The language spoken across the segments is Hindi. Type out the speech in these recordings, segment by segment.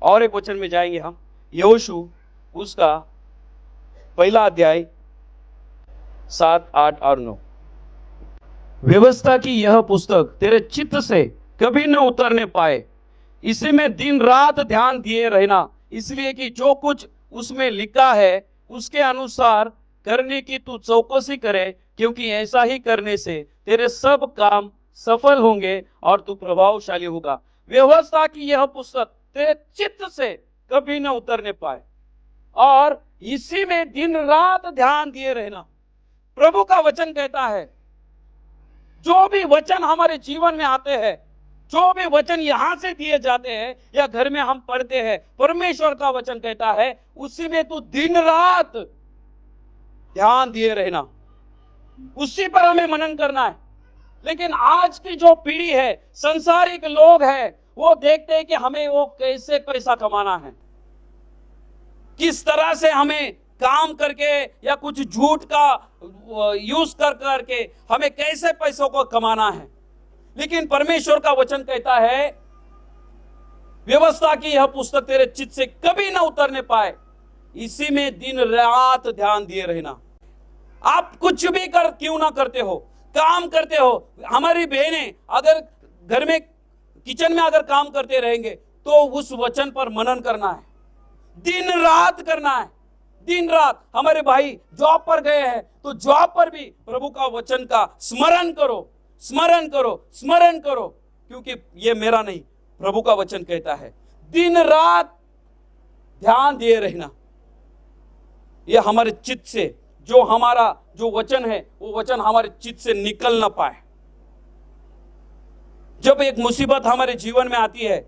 और एक वचन में जाएंगे हम, यहोशू उसका पहला अध्याय 7, 8 और 9। व्यवस्था की यह पुस्तक तेरे चित्त से कभी न उतरने पाए, इसी में दिन रात ध्यान दिए रहना, इसलिए कि जो कुछ उसमें लिखा है उसके अनुसार करने की तू चौकसी करे, क्योंकि ऐसा ही करने से तेरे सब काम सफल होंगे और तू प्रभावशाली होगा। व्यवस्था की यह पुस्तक तेरे चित्त से कभी न उतरने पाए और इसी में दिन रात ध्यान दिए रहना। प्रभु का वचन कहता है, जो भी वचन हमारे जीवन में आते हैं, जो भी वचन यहां से दिए जाते हैं या घर में हम पढ़ते हैं, परमेश्वर का वचन कहता है उसी में तू दिन रात ध्यान दिए रहना, उसी पर हमें मनन करना है। लेकिन आज की जो पीढ़ी है, संसारिक लोग हैं, वो देखते हैं कि हमें वो कैसे पैसा कमाना है, किस तरह से हमें काम करके या कुछ झूठ का यूज कर करके हमें कैसे पैसों को कमाना है। लेकिन परमेश्वर का वचन कहता है, व्यवस्था की यह पुस्तक तेरे चित्त से कभी ना उतरने पाए, इसी में दिन रात ध्यान दिए रहना। आप कुछ भी कर क्यों ना करते हो, काम करते हो, हमारी बहनें अगर घर में किचन में अगर काम करते रहेंगे तो उस वचन पर मनन करना है, दिन रात करना है, दिन रात। हमारे भाई जॉब पर गए हैं तो जॉब पर भी प्रभु का वचन का स्मरण करो, स्मरण करो, स्मरण करो, क्योंकि ये मेरा नहीं, प्रभु का वचन कहता है दिन रात ध्यान दिए रहना। ये हमारे चित्त से जो हमारा जो वचन है वो वचन हमारे चित्त से निकल ना पाए। जब एक मुसीबत हमारे जीवन में आती है,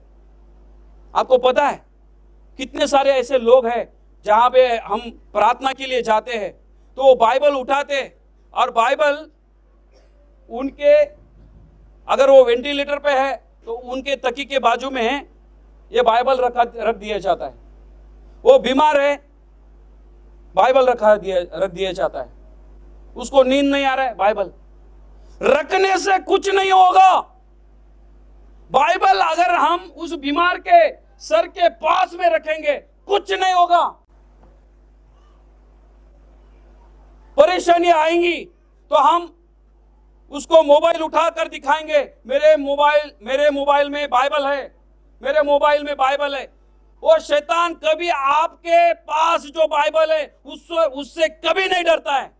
आपको पता है कितने सारे ऐसे लोग हैं जहां पे हम प्रार्थना के लिए जाते हैं तो वो बाइबल उठाते और बाइबल उनके, अगर वो वेंटिलेटर पे है तो उनके तकी के बाजू में ये बाइबल रख दिया जाता है। वो बीमार है, बाइबल रख दिया जाता है। उसको नींद नहीं आ रहा है, बाइबल रखने से कुछ नहीं होगा। बाइबल अगर हम उस बीमार के सर के पास में रखेंगे कुछ नहीं होगा। परेशानी आएंगी तो हम उसको मोबाइल उठाकर दिखाएंगे, मेरे मोबाइल में बाइबल है, मेरे मोबाइल में बाइबल है। वो शैतान कभी आपके पास जो बाइबल है उससे कभी नहीं डरता है,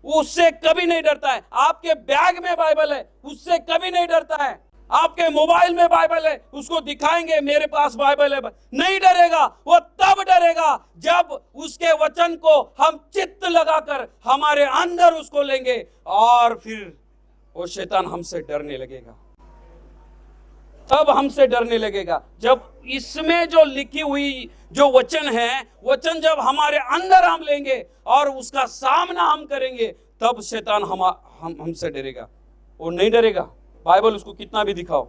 उससे कभी नहीं डरता है। आपके बैग में बाइबल है, उससे कभी नहीं डरता है। आपके मोबाइल में बाइबल है, उसको दिखाएंगे मेरे पास बाइबल है, नहीं डरेगा। वो तब डरेगा जब उसके वचन को हम चित्त लगाकर हमारे अंदर उसको लेंगे और फिर वो शैतान हमसे डरने लगेगा, तब हमसे डरने लगेगा। जब इसमें जो लिखी हुई जो वचन है, वचन जब हमारे अंदर हम लेंगे और उसका सामना हम करेंगे, तब शैतान हमसे डरेगा। वो नहीं डरेगा, बाइबल उसको कितना भी दिखाओ,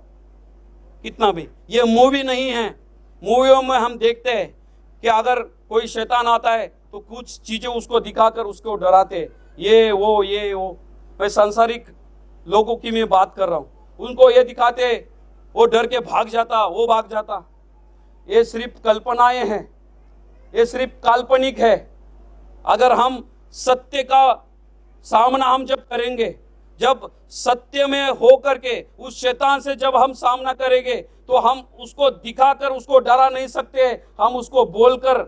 कितना भी। ये मूवी नहीं है, मूवियों में हम देखते हैं कि अगर कोई शैतान आता है तो कुछ चीजें उसको दिखाकर उसको डराते, ये वो। मैं सांसारिक लोगों की मैं बात कर रहा हूँ, उनको ये दिखाते, वो डर के भाग जाता, वो भाग जाता। ये सिर्फ कल्पनाएं हैं, ये सिर्फ काल्पनिक है। अगर हम सत्य का सामना हम जब करेंगे, जब सत्य में हो करके उस शैतान से जब हम सामना करेंगे तो हम उसको दिखाकर उसको डरा नहीं सकते। हम उसको बोलकर,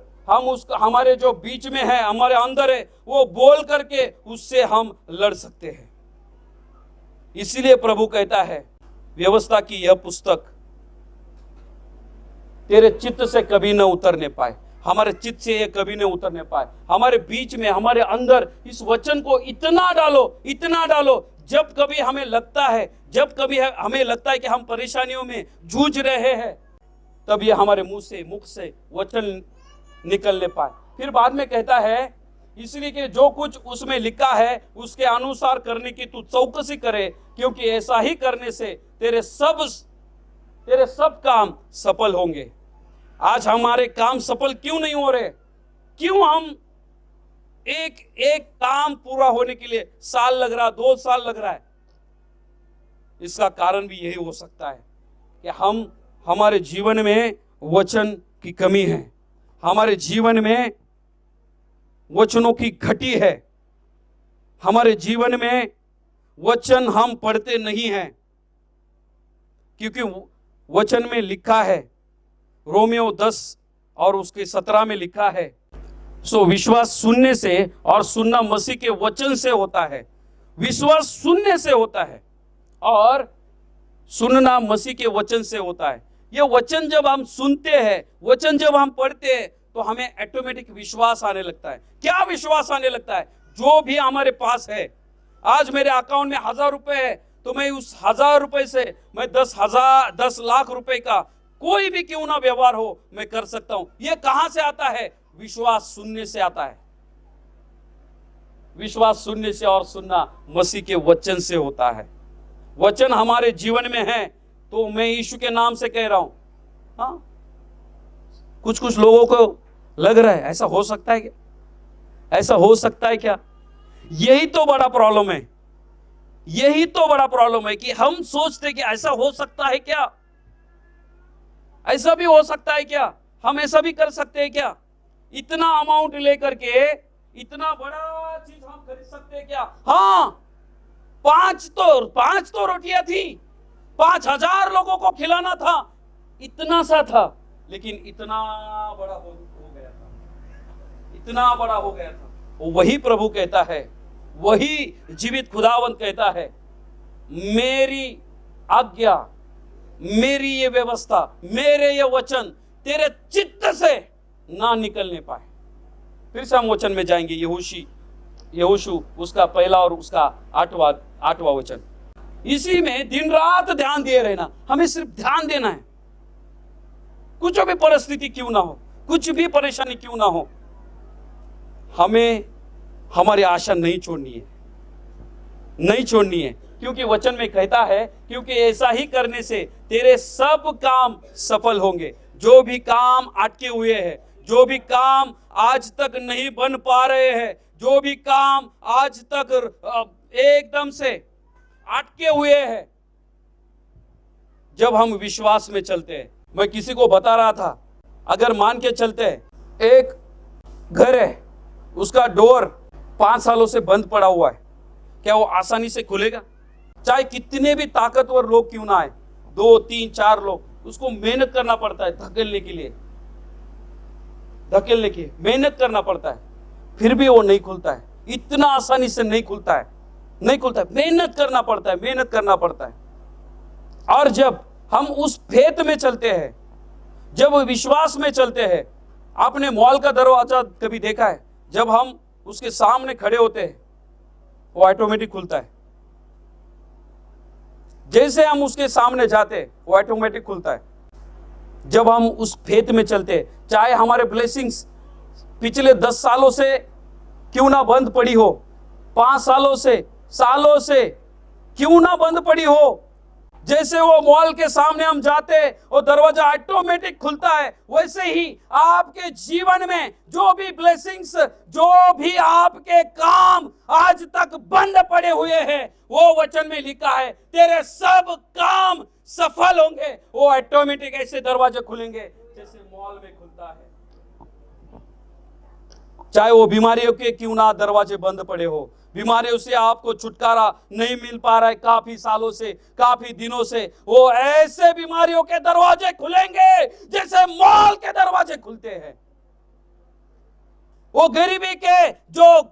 हमारे जो बीच में है, हमारे अंदर है, वो बोल करके उससे हम लड़ सकते हैं। इसीलिए प्रभु कहता है, व्यवस्था की यह पुस्तक तेरे चित्त से कभी न उतरने पाए। हमारे चित्त से ये कभी न उतरने पाए। हमारे बीच में, हमारे अंदर इस वचन को इतना डालो, इतना डालो, जब कभी हमें लगता है, जब कभी हमें लगता है कि हम परेशानियों में जूझ रहे हैं, तब ये हमारे मुख से वचन निकलने पाए। फिर बाद में कहता है, इसलिए कि जो कुछ उसमें लिखा है उसके अनुसार करने की तू चौकसी करे, क्योंकि ऐसा ही करने से तेरे सब काम सफल होंगे। आज हमारे काम सफल क्यों नहीं हो रहे? क्यों हम एक काम पूरा होने के लिए साल लग रहा, 2 साल लग रहा है? इसका कारण भी यही हो सकता है कि हम हमारे जीवन में वचन की कमी है, हमारे जीवन में वचनों की घटी है, हमारे जीवन में वचन हम पढ़ते नहीं हैं। क्योंकि वचन में लिखा है, रोमियो 10 और उसके 17 में लिखा है, सो विश्वास सुनने से और सुनना मसीह के वचन से होता है। विश्वास सुनने से होता है और सुनना मसीह के वचन से होता है। ये वचन जब हम सुनते हैं, वचन जब हम पढ़ते हैं, तो हमें ऑटोमेटिक विश्वास आने लगता है। क्या विश्वास आने लगता है? जो भी हमारे पास है, आज मेरे अकाउंट में 1000 रुपए है, तो मैं उस 1000 रुपए से मैं 10 लाख रुपए का कोई भी क्यों ना व्यवहार हो, मैं कर सकता हूं। यह कहां से आता है? विश्वास सुनने से आता है। विश्वास सुनने से और सुनना मसीह के वचन से होता है। वचन हमारे जीवन में है, तो मैं यीशु के नाम से कह रहा हूं। हाँ, कुछ लोगों को लग रहा है ऐसा हो सकता है क्या, ऐसा हो सकता है क्या? यही तो बड़ा प्रॉब्लम है, यही तो बड़ा प्रॉब्लम है कि हम सोचते कि ऐसा हो सकता है क्या, ऐसा भी हो सकता है क्या, हम ऐसा भी कर सकते हैं क्या? इतना अमाउंट लेकर के इतना बड़ा चीज हम खरीद सकते हैं क्या? हाँ, पांच तो रोटियां थी, 5000 लोगों को खिलाना था, इतना सा था, लेकिन इतना बड़ा हो गया था, इतना बड़ा हो गया था। वही प्रभु कहता है, वही जीवित खुदावंत कहता है, मेरी आज्ञा, मेरी ये व्यवस्था, मेरे ये वचन तेरे चित्त से ना निकलने पाए। फिर से हम वचन में जाएंगे, यहोशू उसका 1 और उसका 8वां वचन। इसी में दिन रात ध्यान दिए रहना, हमें सिर्फ ध्यान देना है। कुछ भी परिस्थिति क्यों ना हो, कुछ भी परेशानी क्यों ना हो, हमें हमारी आशा नहीं छोड़नी है, नहीं छोड़नी है। क्योंकि वचन में कहता है, क्योंकि ऐसा ही करने से तेरे सब काम सफल होंगे। जो भी काम अटके हुए हैं, जो भी काम आज तक नहीं बन पा रहे हैं, जो भी काम आज तक एकदम से अटके हुए हैं, जब हम विश्वास में चलते हैं। मैं किसी को बता रहा था, अगर मान के चलते हैं, एक घर है, उसका डोर 5 सालों से बंद पड़ा हुआ है, क्या वो आसानी से खुलेगा? चाहे कितने भी ताकतवर लोग क्यों ना आए, 2, 3, 4 लोग, उसको मेहनत करना पड़ता है, धकेलने के मेहनत करना पड़ता है, फिर भी वो नहीं खुलता है। इतना आसानी से नहीं खुलता है, मेहनत करना पड़ता है। और जब हम उस फेथ में चलते हैं, जब विश्वास में चलते हैं, आपने मॉल का दरवाजा कभी देखा है? जब हम उसके सामने खड़े होते हैं, वो ऑटोमेटिक खुलता है। जैसे हम उसके सामने जाते हैं, वो ऑटोमेटिक खुलता है। जब हम उस फेथ में चलते हैं, चाहे हमारे ब्लेसिंग्स पिछले 10 सालों से क्यों ना बंद पड़ी हो, 5 सालों से क्यों ना बंद पड़ी हो, जैसे वो मॉल के सामने हम जाते हैं, वो दरवाजा ऑटोमेटिक खुलता है। वैसे ही आपके जीवन में जो भी ब्लेसिंग्स, जो भी आपके काम आज तक बंद पड़े हुए हैं, वो वचन में लिखा है, तेरे सब काम सफल होंगे। वो ऑटोमेटिक ऐसे दरवाजे खुलेंगे जैसे मॉल में खुलता है। चाहे वो बीमारियों के क्यों ना दरवाजे बंद पड़े हो, बीमारियों से आपको छुटकारा नहीं मिल पा रहा है काफी सालों से, काफी दिनों से, वो ऐसे बीमारियों के दरवाजे खुलेंगे जैसे मॉल के दरवाजे खुलते हैं। वो गरीबी के जो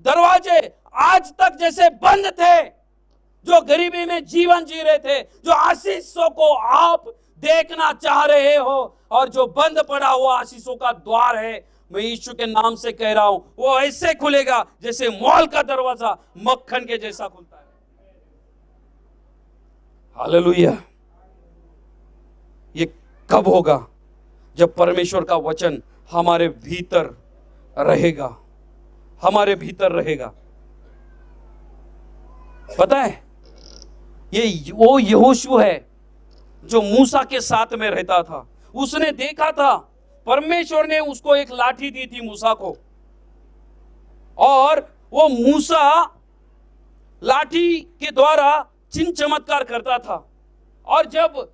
दरवाजे आज तक जैसे बंद थे, जो गरीबी में जीवन जी रहे थे, जो आशीषों को आप देखना चाह रहे हो, और जो बंद पड़ा हुआ आशीषों का द्वार है, मैं यीशु के नाम से कह रहा हूं, वो ऐसे खुलेगा जैसे मॉल का दरवाजा मक्खन के जैसा खुलता है। हालेलुया। ये कब होगा? जब परमेश्वर का वचन हमारे भीतर रहेगा, हमारे भीतर रहेगा। पता है, ये वो यहोशू है जो मूसा के साथ में रहता था। उसने देखा था, परमेश्वर ने उसको एक लाठी दी थी मूसा को, और वो मूसा लाठी के द्वारा चिन्ह चमत्कार करता था। और जब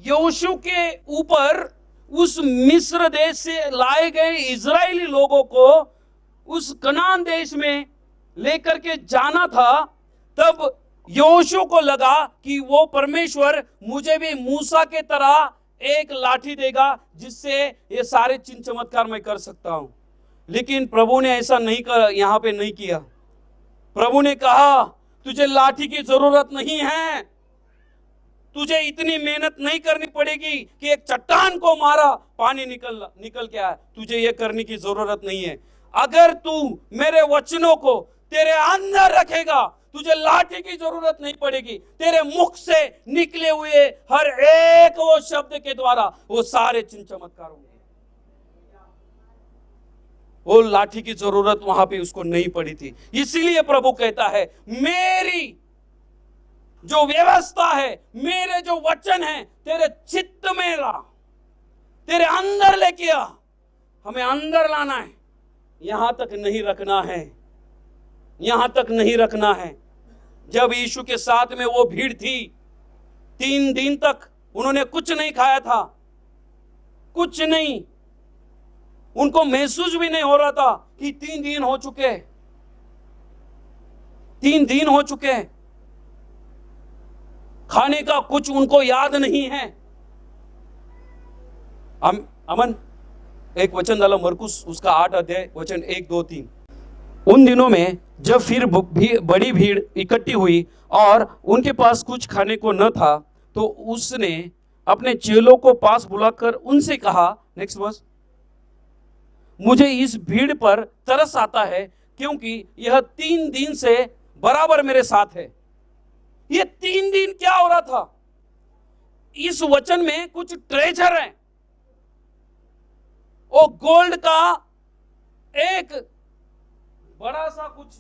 यहोशू के ऊपर उस मिस्र देश से लाए गए इजरायली लोगों को उस कनान देश में लेकर के जाना था, तब यहोशू को लगा कि वो परमेश्वर मुझे भी मूसा के तरह एक लाठी देगा जिससे ये सारे चिन्ह चमत्कार मैं कर सकता हूं। लेकिन प्रभु ने ऐसा नहीं कर, यहां पे नहीं किया। प्रभु ने कहा तुझे लाठी की जरूरत नहीं है, तुझे इतनी मेहनत नहीं करनी पड़ेगी कि एक चट्टान को मारा पानी निकल के आया, तुझे ये करने की जरूरत नहीं है। अगर तू मेरे वचनों को तेरे अंदर रखेगा, तुझे लाठी की जरूरत नहीं पड़ेगी। तेरे मुख से निकले हुए हर एक वो शब्द के द्वारा वो सारे चिन्ह चमत्कार होंगे। वो लाठी की जरूरत वहां पे उसको नहीं पड़ी थी। इसीलिए प्रभु कहता है मेरी जो व्यवस्था है, मेरे जो वचन है, तेरे चित्त में ला, तेरे अंदर लेके आ। हमें अंदर लाना है, यहां तक नहीं रखना है, यहां तक नहीं रखना है। जब यीशु के साथ में वो भीड़ थी, 3 दिन तक उन्होंने कुछ नहीं खाया था, कुछ नहीं, उनको महसूस भी नहीं हो रहा था कि 3 दिन हो चुके, 3 दिन हो चुके, खाने का कुछ उनको याद नहीं है। अमन एक वचन डाला मरकुस उसका 8 अध्याय वचन 1, 2, 3। उन दिनों में जब फिर बड़ी भीड़ इकट्ठी हुई और उनके पास कुछ खाने को न था, तो उसने अपने चेलों को पास बुलाकर उनसे कहा, नेक्स्ट वर्स, मुझे इस भीड़ पर तरस आता है क्योंकि यह 3 दिन से बराबर मेरे साथ है। ये 3 दिन क्या हो रहा था? इस वचन में कुछ ट्रेजर है, वो गोल्ड का एक बड़ा सा कुछ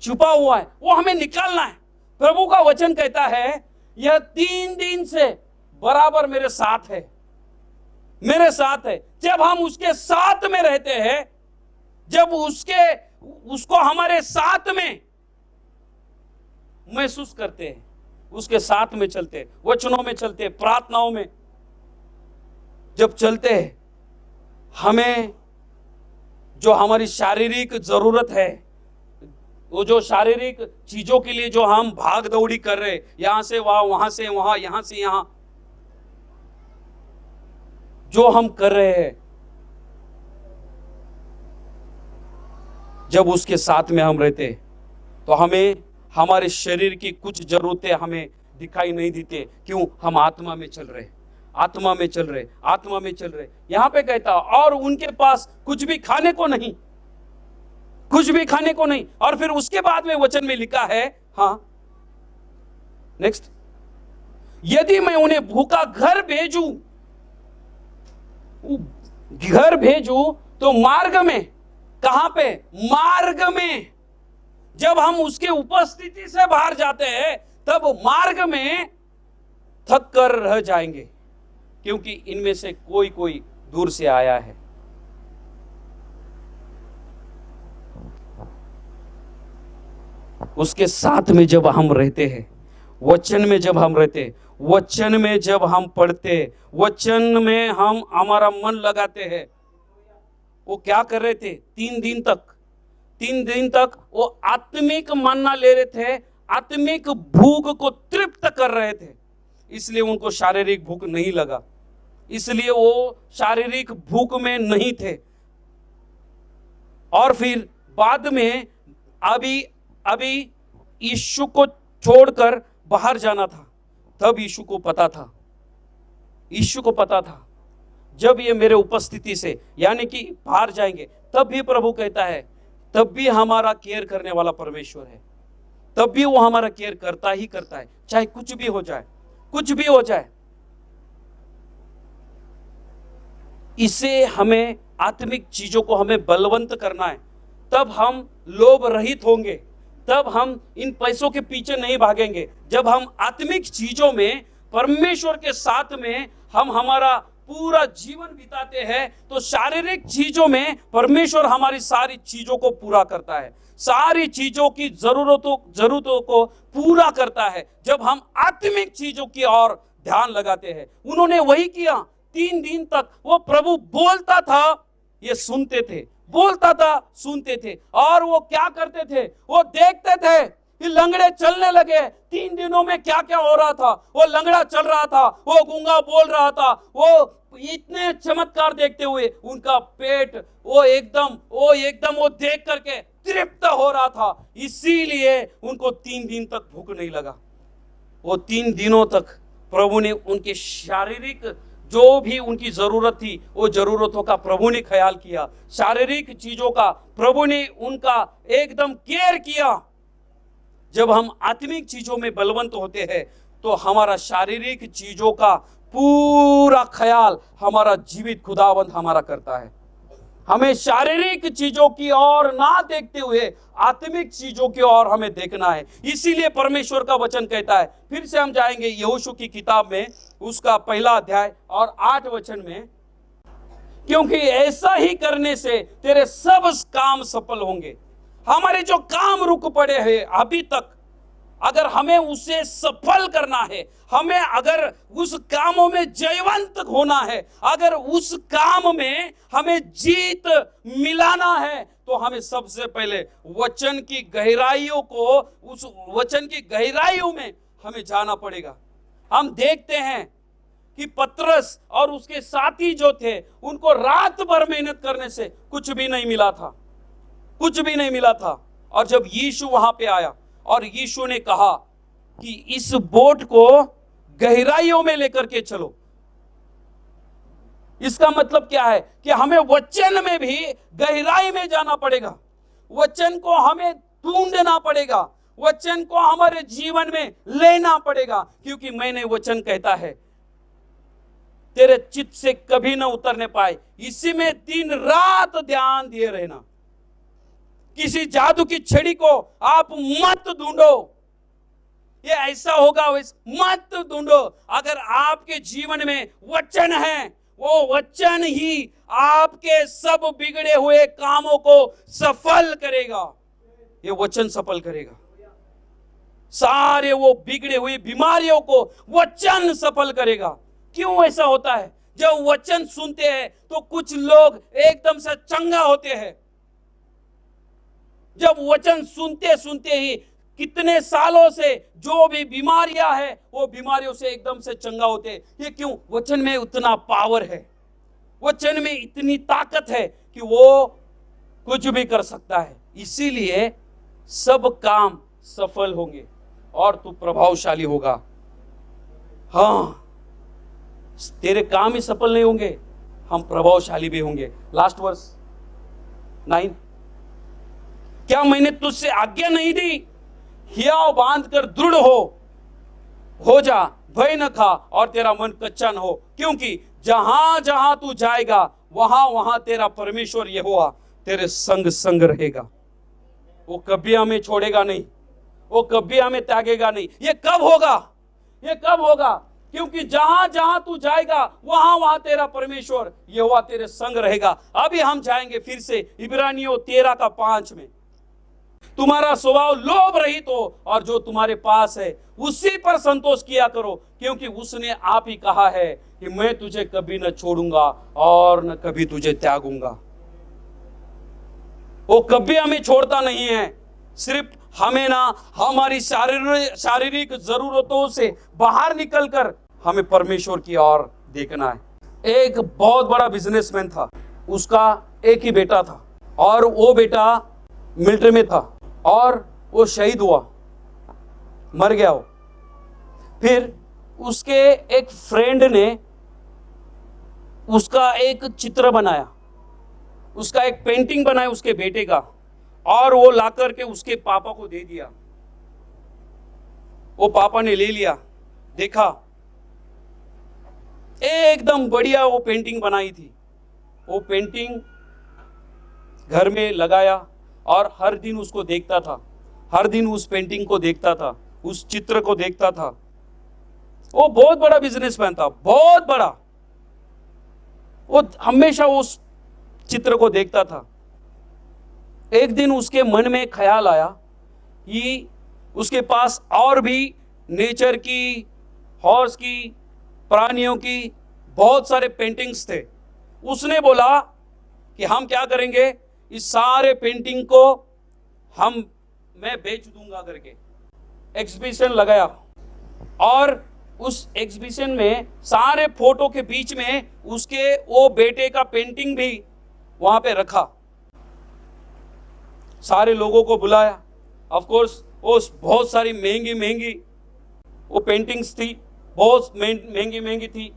छुपा हुआ है, वो हमें निकालना है। प्रभु का वचन कहता है यह 3 दिन से बराबर मेरे साथ है, मेरे साथ है। जब हम उसके साथ में रहते हैं, जब उसको हमारे साथ में महसूस करते हैं, उसके साथ में चलते, वचनों में चलते, प्रार्थनाओं में जब चलते हैं, हमें जो हमारी शारीरिक जरूरत है, वो जो शारीरिक चीजों के लिए जो हम भाग दौड़ी कर रहे, यहां से वहां, वहां से वहां, यहां से यहां, जो हम कर रहे हैं, जब उसके साथ में हम रहते तो हमें हमारे शरीर की कुछ जरूरतें हमें दिखाई नहीं देती। क्यों? हम आत्मा में चल रहे, आत्मा में चल रहे, आत्मा में चल रहे। यहां पे कहता और उनके पास कुछ भी खाने को नहीं, कुछ भी खाने को नहीं। और फिर उसके बाद में वचन में लिखा है, हाँ नेक्स्ट, यदि मैं उन्हें भूखा घर भेजूं तो मार्ग में, कहां पे? मार्ग में, जब हम उसके उपस्थिति से बाहर जाते हैं तब मार्ग में थक कर रह जाएंगे, क्योंकि इनमें से कोई कोई दूर से आया है। उसके साथ में जब हम रहते हैं, वचन में जब हम रहते, वचन में जब हम पढ़ते, वचन में हम हमारा मन लगाते हैं। वो क्या कर रहे थे? 3 दिन तक वो आत्मिक मन्ना ले रहे थे, आत्मिक भूख को तृप्त कर रहे थे। इसलिए उनको शारीरिक भूख नहीं लगा, इसलिए वो शारीरिक भूख में नहीं थे। और फिर बाद में अभी यीशु को छोड़कर बाहर जाना था, तब यीशु को पता था जब ये मेरे उपस्थिति से यानी कि बाहर जाएंगे, तब भी प्रभु कहता है, तब भी हमारा केयर करने वाला परमेश्वर है, तब भी वो हमारा केयर करता ही करता है, चाहे कुछ भी हो जाए, कुछ भी हो जाए। इसे हमें आत्मिक चीजों को हमें बलवंत करना है, तब हम लोभ रहित होंगे, तब हम इन पैसों के पीछे नहीं भागेंगे। जब हम आत्मिक चीजों में परमेश्वर के साथ में हम हमारा पूरा जीवन बिताते हैं, तो शारीरिक चीजों में परमेश्वर हमारी सारी चीजों को पूरा करता है, सारी चीजों की जरूरतों को पूरा करता है। जब हम आत्मिक चीजों की ओर ध्यान लगाते हैं, उन्होंने वही किया। 3 दिन तक वो प्रभु बोलता था, ये सुनते थे, बोलता था, सुनते थे। और वो क्या करते थे, वो देखते थे कि लंगड़े चलने लगे। 3 दिनों में क्या क्या हो रहा था, वो लंगड़ा चल रहा था, वो गूंगा बोल रहा था। वो इतने चमत्कार देखते हुए उनका पेट वो एकदम वो देख करके तृप्त हो रहा था। इसीलिए उनको 3 दिन तक भूख नहीं लगा। वो 3 दिनों तक प्रभु ने उनके शारीरिक जो भी उनकी जरूरत थी, वो जरूरतों का प्रभु ने ख्याल किया। शारीरिक चीजों का प्रभु ने उनका एकदम केयर किया। जब हम आत्मिक चीजों में बलवंत होते हैं तो हमारा शारीरिक चीजों का पूरा ख्याल हमारा जीवित खुदावंद हमारा करता है। हमें शारीरिक चीजों की ओर ना देखते हुए आत्मिक चीजों की ओर हमें देखना है। इसीलिए परमेश्वर का वचन कहता है, फिर से हम जाएंगे यहोशू की किताब में, उसका 1 अध्याय और 8 वचन में, क्योंकि ऐसा ही करने से तेरे सब काम सफल होंगे। हमारे जो काम रुक पड़े हैं अभी तक, अगर हमें उसे सफल करना है, हमें अगर उस कामों में जयवंत होना है, अगर उस काम में हमें जीत मिलाना है, तो हमें सबसे पहले वचन की गहराइयों को, उस वचन की गहराइयों में हमें जाना पड़ेगा। हम देखते हैं कि पतरस और उसके साथी जो थे, उनको रात भर मेहनत करने से कुछ भी नहीं मिला था, कुछ भी नहीं मिला था। और जब यीशु वहां पे आया और यीशु ने कहा कि इस बोट को गहराइयों में लेकर के चलो, इसका मतलब क्या है कि हमें वचन में भी गहराई में जाना पड़ेगा। वचन को हमें ढूंढना पड़ेगा, वचन को हमारे जीवन में लेना पड़ेगा, क्योंकि मैंने वचन कहता है तेरे चित्त से कभी न उतरने पाए, इसी में दिन रात ध्यान दिए रहना। किसी जादू की छड़ी को आप मत ढूंढो, ये ऐसा होगा वैसा मत ढूंढो। अगर आपके जीवन में वचन है, वो वचन ही आपके सब बिगड़े हुए कामों को सफल करेगा। ये वचन सफल करेगा। सारे वो बिगड़े हुए बीमारियों को वचन सफल करेगा। क्यों ऐसा होता है? जब वचन सुनते हैं तो कुछ लोग एकदम से चंगा होते हैं। जब वचन सुनते सुनते ही कितने सालों से जो भी बीमारियां हैं, वो बीमारियों से एकदम से चंगा होते हैं। ये क्यों? वचन में उतना पावर है, वचन में इतनी ताकत है कि वो कुछ भी कर सकता है। इसीलिए सब काम सफल होंगे और तू प्रभावशाली होगा। हाँ, तेरे काम ही सफल नहीं होंगे, हम प्रभावशाली भी होंगे। लास्ट वर्स 9, क्या मैंने तुझसे आज्ञा नहीं दी? हियाव बांध कर दृढ़ हो जा, भय न खा और तेरा मन कच्चा न हो, क्योंकि जहां जहां तू जाएगा वहां वहां तेरा परमेश्वर यहोवा तेरे संग संग रहेगा। वो कभी हमें छोड़ेगा नहीं, वो कभी हमें त्यागेगा नहीं। ये कब होगा? ये कब होगा? क्योंकि जहां जहां तू जाएगा वहां वहां तेरा परमेश्वर यहोवा तेरे संग रहेगा। अभी हम जाएंगे फिर से इब्रानियों 13:5 में। तुम्हारा स्वभाव लोभ रहित हो और जो तुम्हारे पास है उसी पर संतोष किया करो, क्योंकि उसने आप ही कहा है कि मैं तुझे कभी न छोड़ूंगा और न कभी तुझे त्यागूंगा। वो कभी हमें छोड़ता नहीं है। सिर्फ हमें ना हमारी शारीरिक जरूरतों से बाहर निकलकर हमें परमेश्वर की ओर देखना है। एक बहुत बड़ा बिजनेसमैन था, उसका एक ही बेटा था और वो बेटा मिलिट्री में था और वो शहीद हुआ, मर गया वो। फिर उसके एक फ्रेंड ने उसका एक चित्र बनाया, उसका एक पेंटिंग बनाया उसके बेटे का, और वो लाकर के उसके पापा को दे दिया। वो पापा ने ले लिया, देखा एकदम बढ़िया वो पेंटिंग बनाई थी। वो पेंटिंग घर में लगाया और हर दिन उसको देखता था, हर दिन उस पेंटिंग को देखता था, उस चित्र को देखता था। वो बहुत बड़ा बिजनेसमैन था, बहुत बड़ा। वो हमेशा उस चित्र को देखता था। एक दिन उसके मन में ख्याल आया कि उसके पास और भी नेचर की, हॉर्स की, प्राणियों की बहुत सारे पेंटिंग्स थे। उसने बोला कि हम क्या करेंगे, इस सारे पेंटिंग को मैं बेच दूंगा करके एग्जीबिशन लगाया। और उस एग्जीबिशन में सारे फोटो के बीच में उसके वो बेटे का पेंटिंग भी वहां पे रखा। सारे लोगों को बुलाया। ऑफ कोर्स वो बहुत सारी महंगी महंगी वो पेंटिंग्स थी, बहुत महंगी महंगी थी।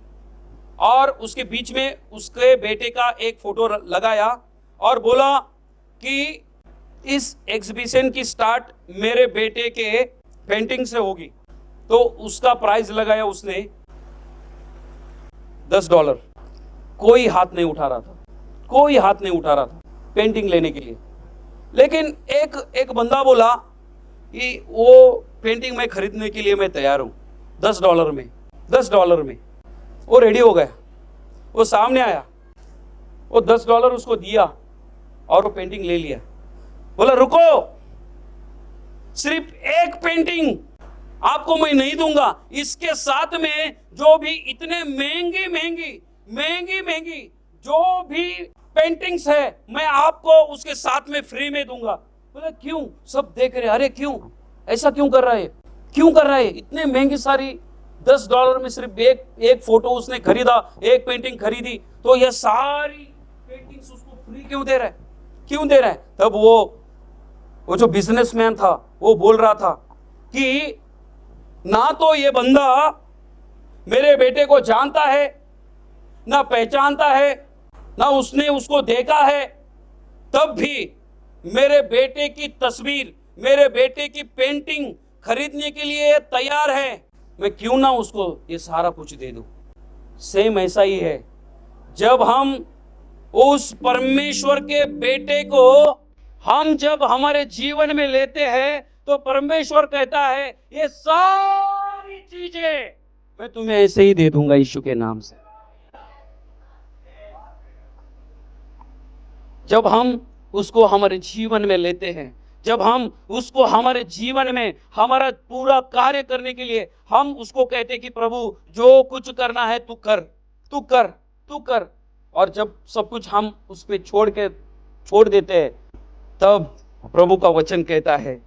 और उसके बीच में उसके बेटे का एक फोटो लगाया और बोला कि इस एग्जीबिशन की स्टार्ट मेरे बेटे के पेंटिंग से होगी। तो उसका प्राइस लगाया उसने $10। कोई हाथ नहीं उठा रहा था, कोई हाथ नहीं उठा रहा था पेंटिंग लेने के लिए। लेकिन एक बंदा बोला कि वो पेंटिंग मैं खरीदने के लिए मैं तैयार हूं, $10 में। वो रेडी हो गया, वो सामने आया, वो $10 उसको दिया और वो पेंटिंग ले लिया। बोला रुको, सिर्फ एक पेंटिंग आपको मैं नहीं दूंगा, इसके साथ में जो भी इतने महंगी महंगी जो भी पेंटिंग्स है मैं आपको उसके साथ में फ्री में दूंगा। बोला क्यों? सब देख रहे, अरे क्यों ऐसा क्यों कर रहा है, क्यों कर रहा है? इतने महंगी सारी $10 में सिर्फ एक फोटो उसने खरीदा, एक पेंटिंग खरीदी, तो ये सारी पेंटिंग्स उसको फ्री क्यों दे रहा है, क्यों दे रहा है? तब वो जो बिजनेसमैन था वो बोल रहा था कि ना तो ये बंदा मेरे बेटे को जानता है, ना पहचानता है, ना उसने उसको देखा है, तब भी मेरे बेटे की तस्वीर, मेरे बेटे की पेंटिंग खरीदने के लिए तैयार है। मैं क्यों ना उसको ये सारा कुछ दे दूं। सेम ऐसा ही है, जब हम उस परमेश्वर के बेटे को हम जब हमारे जीवन में लेते हैं तो परमेश्वर कहता है ये सारी चीजें मैं तुम्हें ऐसे ही दे दूंगा यीशु के नाम से। जब हम उसको हमारे जीवन में लेते हैं, जब हम उसको हमारे जीवन में हमारा पूरा कार्य करने के लिए हम उसको कहते हैं कि प्रभु जो कुछ करना है तू कर, तू कर, तू कर, और जब सब कुछ हम उस पे छोड़ देते हैं, तब प्रभु का वचन कहता है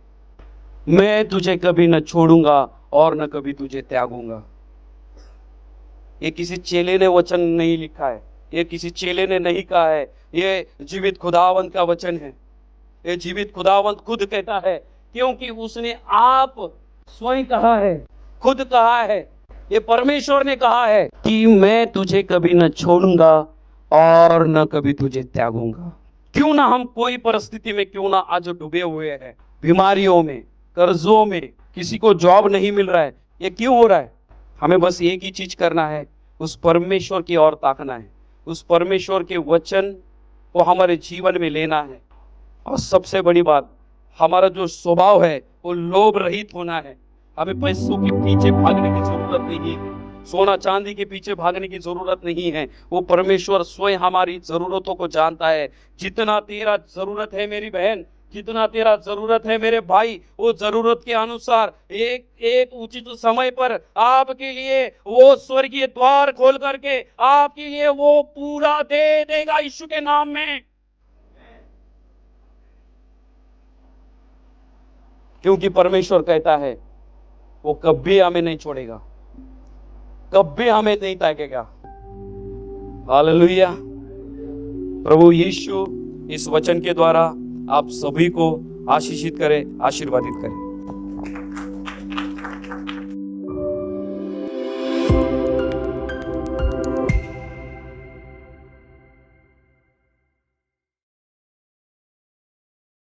मैं तुझे कभी न छोड़ूंगा और न कभी तुझे त्यागूंगा। ये किसी चेले ने वचन नहीं लिखा है, ये किसी चेले ने नहीं कहा है, ये जीवित खुदावंत का वचन है। ये जीवित खुदावंत खुद कहता है, क्योंकि उसने आप स्वयं कहा है, खुद कहा है, ये परमेश्वर ने कहा है कि मैं तुझे कभी न छोड़ूंगा और न कभी तुझे त्यागूंगा। क्यों ना हम कोई परिस्थिति में क्यों ना आज डूबे हुए हैं, बीमारियों में, कर्जों में, किसी को जॉब नहीं मिल रहा है, ये क्यों हो रहा है? हमें बस एक ही चीज करना है, उस परमेश्वर की ओर ताकना है, उस परमेश्वर के वचन को हमारे जीवन में लेना है। और सबसे बड़ी बात, हमारा जो स्वभाव है वो लोभ रहित होना है। हमें पैसों के पीछे भागने की जरूरत नहीं है, सोना चांदी के पीछे भागने की जरूरत नहीं है। वो परमेश्वर स्वयं हमारी जरूरतों को जानता है। जितना तेरा जरूरत है मेरी बहन, जितना तेरा जरूरत है मेरे भाई, वो जरूरत के अनुसार एक उचित समय पर आपके लिए वो स्वर्गीय द्वार खोल करके आपके लिए वो पूरा दे देगा यीशु के नाम में। क्योंकि परमेश्वर कहता है वो कभी हमें नहीं छोड़ेगा, कभी हमें नहीं त्यागेगा। हालेलुया। प्रभु यीशु इस वचन के द्वारा आप सभी को आशीषित करे, आशीर्वादित करे।